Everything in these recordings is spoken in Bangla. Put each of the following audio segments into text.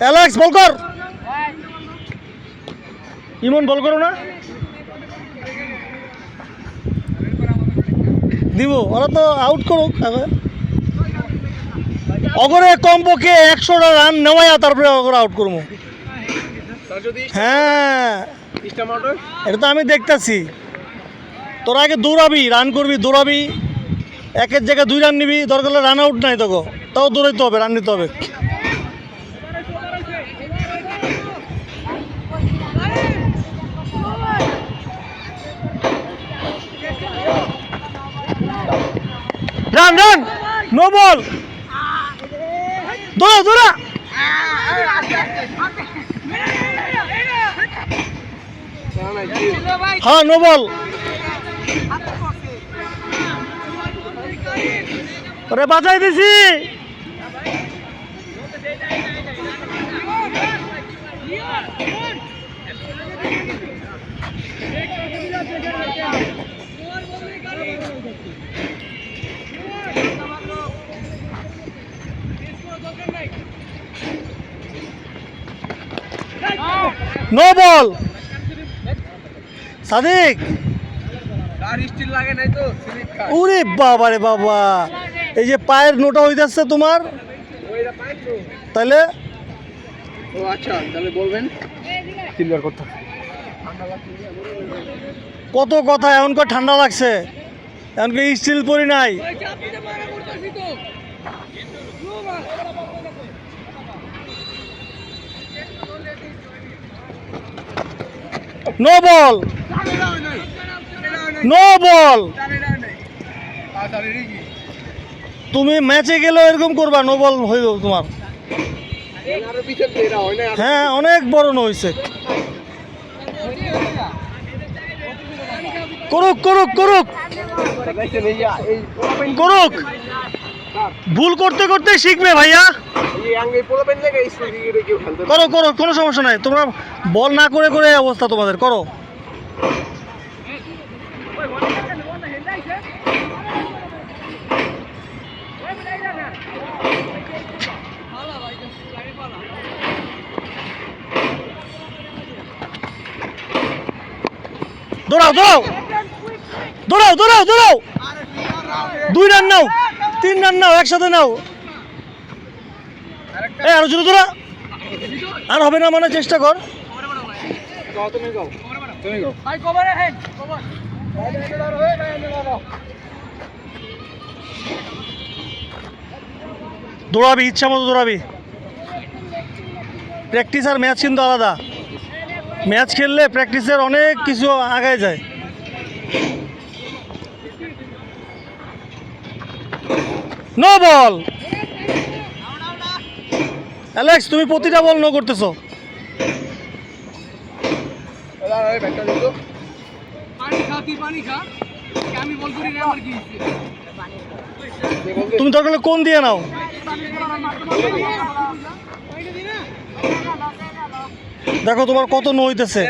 অ্যালেক্স বল কর। ইমন বল করো না, দিব ওরা তো আউট করুক অগরে কমপক্ষে 100টা রান নেওয়াই তারপরে অগরে আউট করবো। হ্যাঁ এটা তো আমি দেখতেছি। তোরা আগে দৌড়াবি, রান করবি, দৌড়াবি, একের জায়গায় 2 রান নিবি, দরকার হলে রান আউট নাই তোকে, তাও দৌড়াইতে হবে, রান নিতে হবে। রান রান, নো বল, দৌড়া দৌড়া। হ্যাঁ নো বল। ওরে বাঁচাই দিছি। No ball. সাদিক ওরে বাবা রে বাবা, এই যে পায়ের নোটা হইতেছে তোমার, তাহলে কত কথা। এখনকার ঠান্ডা লাগছে, এখনকার স্টিল পরি নাই। No ball, no ball. তুমি ম্যাচে গেলেও এরকম করবা, নো বল হইব তোমার। হ্যাঁ অনেক বড় নো হয়েছে। করুক করুক করুক করুক, ভুল করতে করতে শিখবে ভাইয়া। করো করো, কোনো সমস্যা নাই। তোমরা বল না করে করে অবস্থা তোমাদের, করো। দৌড়াও দৌড়াও দৌড়াও দৌড়াও দৌড়াও, 2 রান নাও, 3 রান নাও, একসাথে নাও। আরো জোরে দৌড়া, আর হবে না মানে চেষ্টা কর। দৌড়াবি, ইচ্ছা মতো দৌড়াবি। প্র্যাকটিস আর ম্যাচ কিন্তু আলাদা। ম্যাচ খেললে প্র্যাকটিসের অনেক কিছু আগায় যায়। No ball. অ্যালেক্স তুমি প্রতিটা বল নো করতেছো। তুমি দরকার হলে কোন দিয়ে নাও। দেখো তোমার কত নো হইতেছে।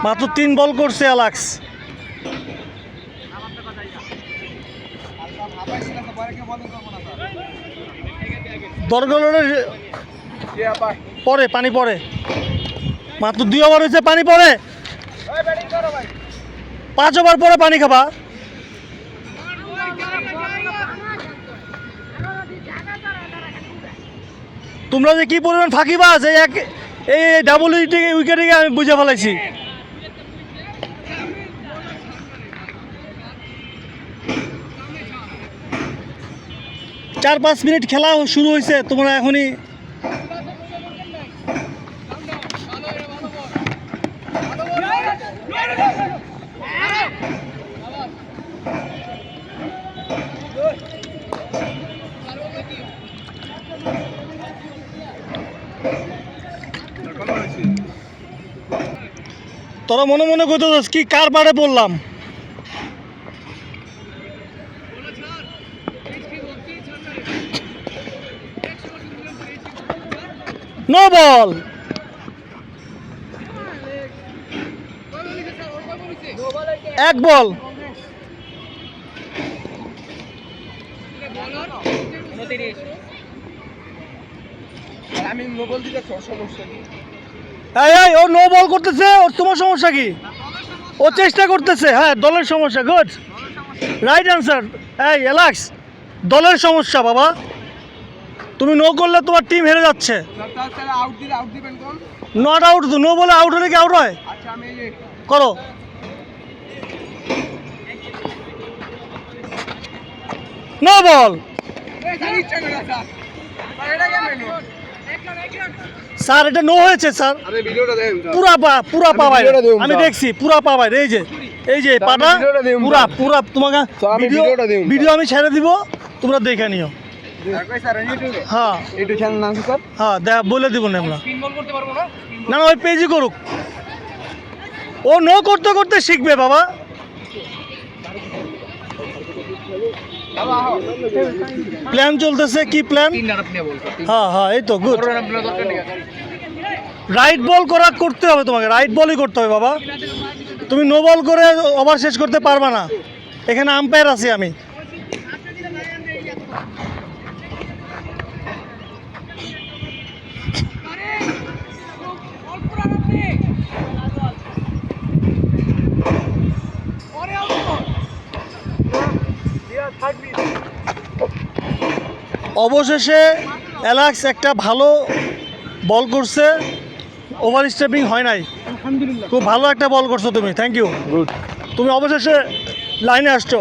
মাত্র 3 বল করছে অ্যালেক্স। দরকার হলে পরে পানি পরে, মাত্র 2 ওভার হয়েছে, পানি পরে 5 ওভার পরে পানি খাবা। তোমরা যে কি পরিমাণ ফাঁকিবাজ, এই ডাবল উইকেটে আমি বুঝে ফেলাইছি। চার 5 মিনিট খেলা শুরু হয়েছে, তোমরা এখনই তোরা মনে মনে করতে কি কার বারে বললাম। No ball. এক বল। আমি মোবাইল দিতে সমস্যা কি? এই ও নো বল করতেছে, ওর তোমার সমস্যা কি? ও চেষ্টা করতেছে, হ্যাঁ দলের সমস্যা। Good, right answer. এই অ্যালেক্স, দলের সমস্যা বাবা। তুমি নো করলে তোমার টিম হেরে যাচ্ছে। তাহলে আউট দিবেন কোন? নট আউট, নো বলে আউট হলে কি আউট হয়? আচ্ছা আমি করো। No ball. স্যার এটা নো হয়েছে স্যার। আরে ভিডিওটা দেখেন স্যার। পুরা পা ভাই, ভিডিওটা দেখুন, আমি স্যার। দেখছি পুরা পা ভাই। এই যে পাটা ভিডিওটা দেখুন, স্যার। পুরা তোমাকে স্যার, আমি ভিডিওটা দেখুন, ভিডিও আমি ছেড়ে দিব, তোমরা দেখে নিও। কই স্যার ইউটিউবে? হ্যাঁ ইউটিউব চ্যানেল নাম কি স্যার? হ্যাঁ বলে দিব না আমরা। স্পিন বল করতে পারবো না? না ওই পেজই করুক, ও নো করতে করতে শিখবে বাবা। প্ল্যান চলতেছে, কি প্ল্যান? তিন রান আপনি বলছেন। হ্যাঁ হ্যাঁ এই তো গুড। রান আপনার দরকার নেই। রাইট বল করতে হবে তোমাকে, রাইট বলই করতে হবে বাবা। তুমি নো বল করে ওভার শেষ করতে পারবা না, এখানে আম্পায়ার আছি আমি। অবশেষে অ্যালেক্স একটা ভালো বল করছে, ওভার স্টেপিং হয় নাই। খুব ভালো একটা বল করছো তুমি, থ্যাংক ইউ। গুড। তুমি অবশেষে লাইনে আসছো।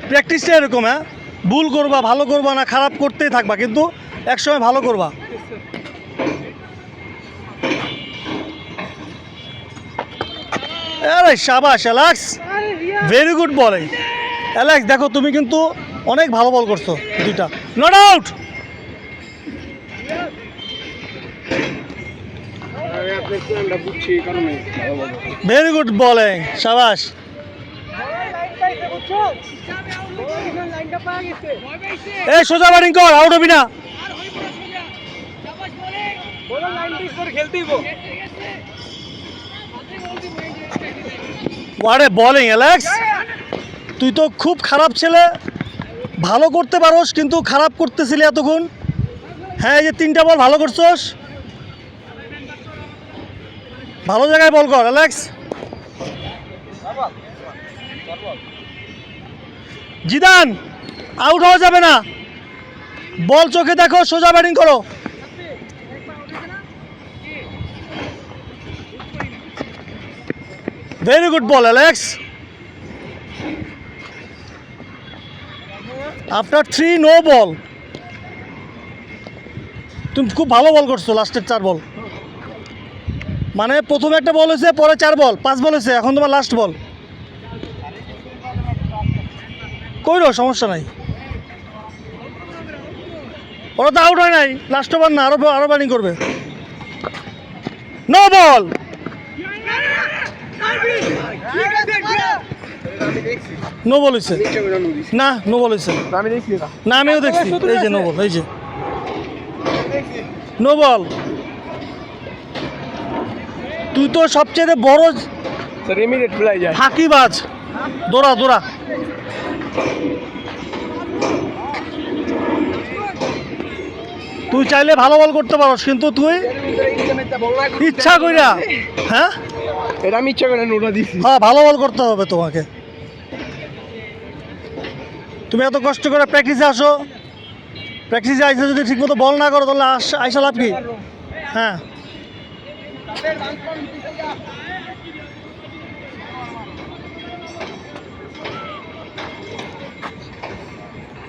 প্র্যাকটিসটা এরকম, হ্যাঁ ভুল করবা, ভালো করবা না, খারাপ করতেই থাকবা, কিন্তু একসময় ভালো করবা। আরে শাবাশ Alex, very good bowling. Alex দেখো তুমি কিন্তু অনেক ভালো বল করছো দুইটা। Not out. আপনি প্ল্যানটা বুঝছি কারণে ভেরি গুড বলিং, শাবাশ। এই সোজা ব্যাটিং কর, আউট হবি না। ওয়ারে বলিং অ্যালেক্স, তুই তো খুব খারাপ ছেলে, ভালো করতে পারোস কিন্তু খারাপ করতেছিলি এতক্ষণ। হ্যাঁ এই যে 3টা বল ভালো করছোস, ভালো জায়গায় বল কর অ্যালেক্স। জিদান আউট হওয়া যাবে না, বল চোখে দেখো, সোজা ব্যাটিং করো। Very good ball Alex. After 3 no ball, তুমি খুব ভালো বল করছো লাস্টের 4 বল। মানে প্রথমে একটা বল হয়েছে, পরে 4 বল, 5 বল হয়েছে, এখন তোমার লাস্ট বল। কইরো সমস্যা নাই, ওরা তো আউট হয় নাই, লাস্ট ওভার না, আরো ব্যাটিং করবে। No ball. নো বল হয়েছে না, নো বল হয়েছে আমি দেখছি না, আমিও দেখছি। এই যে নো বল, এই যে নো বল। তুই তো সবচেয়ে বড় স্যার ইমিডিয়েট প্লে যায়। ফাঁকিবাজ, দৌড়া। তুই চাইলে ভালো বল করতে পারোস, কিন্তু তুই ইচ্ছা কইরা, হ্যাঁ এটা আমি ইচ্ছা করে নোটা দিছি। হ্যাঁ ভালো বল করতে হবে তোমাকে। তুমি এত কষ্ট করে প্র্যাকটিসে আসো, প্র্যাকটিসে আইসে যদি ঠিকমতো বল না করো তাহলে আইসা লাভ কি? হ্যাঁ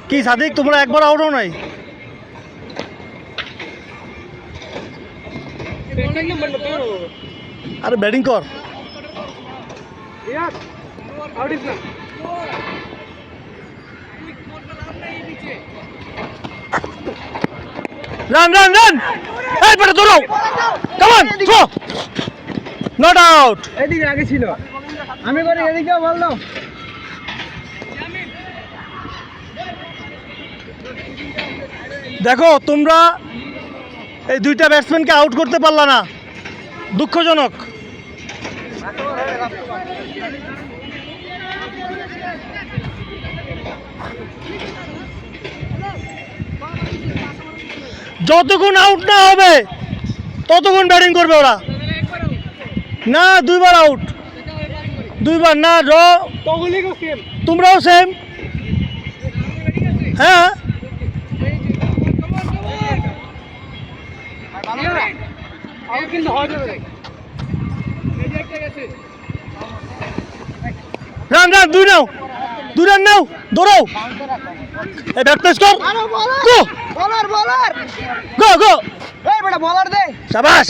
কি সাদিক, তোমরা একবার আউট হও নাই? আরে ব্যাটিং কর। রান এই বেটা দৌড়াও, come on go. Not out. এদিকে আগে ছিল, আমি করে এদিকে বল দাও। দেখো তোমরা এই দুইটা ব্যাটসম্যানকে আউট করতে পারলা না, দুঃখজনক। যতক্ষণ আউট না হবে ততক্ষণ ব্যাটিং করবে ওরা। না, দুইবার আউট, দুইবার না, ড্র। তোমরাও সেম। হ্যাঁ, রান রান, দুই নাও, দুই রান নাও, দৌড়াও। এই ব্যাট প্লেস কর, গো বলার বলার গো গো, এই বেটা বলার দে শাবাশ।